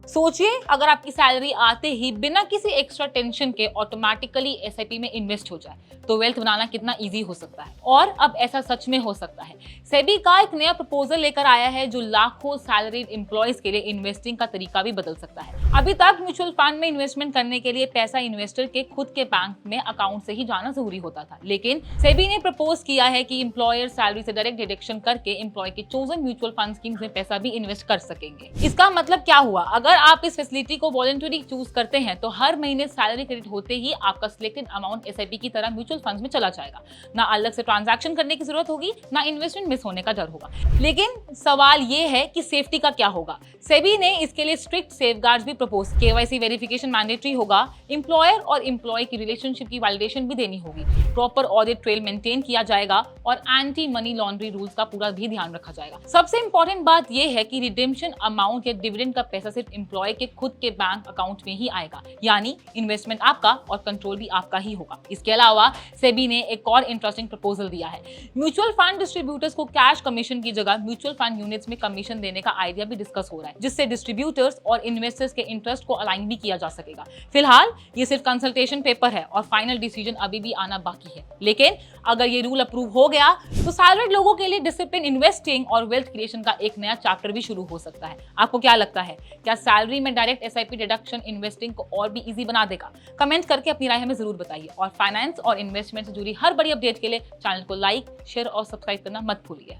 सोचिए, अगर आपकी सैलरी आते ही बिना किसी एक्स्ट्रा टेंशन के ऑटोमेटिकली एसआईपी में इन्वेस्ट हो जाए तो वेल्थ बनाना कितना इजी हो सकता है। और अब ऐसा सच में हो सकता है। सेबी का एक नया प्रपोजल लेकर आया है जो लाखों सैलरीड एम्प्लॉयज के लिए इन्वेस्टिंग का तरीका भी बदल सकता है। अभी तक म्यूचुअल फंड में इन्वेस्टमेंट करने के लिए पैसा इन्वेस्टर के खुद के बैंक में अकाउंट से ही जाना जरूरी होता था, लेकिन सेबी ने प्रपोज किया है कि एम्प्लॉयर सैलरी से डायरेक्ट डिडक्शन करके एम्प्लॉय के चोजन म्यूचुअल फंड स्कीम्स में पैसा भी इन्वेस्ट कर सकेंगे। इसका मतलब क्या हुआ? अगर आप इस फैसिलिटी को वॉलंटरी चूज करते हैं तो हर महीने सैलरी क्रेडिट होते ही आपका सिलेक्टेड अमाउंट एसआईपी की तरह म्यूचुअल फंड्स में चला जाएगा। ना अलग से ट्रांजैक्शन करने की जरूरत होगी, ना इन्वेस्टमेंट मिस होने का डर होगा। लेकिन सवाल ये है कि सेफ्टी का क्या होगा? सेबी ने इसके लिए स्ट्रिक्ट सेफगार्ड्स भी प्रपोज। केवाईसी वेरिफिकेशन मैंडेटरी होगा, एम्प्लॉयर और एम्प्लॉय की रिलेशनशिप की वैलिडेशन भी देनी होगी, प्रॉपर ऑडिट ट्रेल मेंटेन किया जाएगा और एंटी मनी लॉन्ड्री रूल्स का पूरा भी ध्यान रखा जाएगा। सबसे इंपॉर्टेंट बात यह है कि रिडेम्पशन अमाउंट या डिविडेंड का पैसा सिर्फ एम्प्लॉय के खुद के बैंक अकाउंट में ही आएगा, यानी इन्वेस्टमेंट आपका और कंट्रोल भी आपका ही होगा। इसके अलावा सेबी ने एक और इंटरेस्टिंग प्रपोजल दिया है। म्यूचुअल फंड डिस्ट्रीब्यूटर्स को कैश कमीशन की जगह म्यूचुअल फंड यूनिट्स में कमीशन देने का आइडिया भी डिस्कस हो रहा है, जिससे डिस्ट्रीब्यूटर्स और इन्वेस्टर्स के इंटरेस्ट को अलाइन भी किया जा सकेगा। फिलहाल ये सिर्फ कंसल्टेशन पेपर है और फाइनल डिसीजन अभी भी आना बाकी है, लेकिन अगर ये रूल अप्रूव हो गया तो सैलरीड लोगों के लिए डिसिप्लिन इन्वेस्टिंग और वेल्थ क्रिएशन का एक नया चैप्टर भी शुरू हो सकता है। आपको क्या लगता है? क्या सैलरी में डायरेक्ट एसआईपी डिडक्शन इन्वेस्टिंग को और भी इजी बना देगा? कमेंट करके अपनी राय हमें जरूर बताइए और फाइनेंस और इन्वेस्टमेंट से जुड़ी हर बड़ी अपडेट के लिए चैनल को लाइक, शेयर और सब्सक्राइब करना मत भूलिए।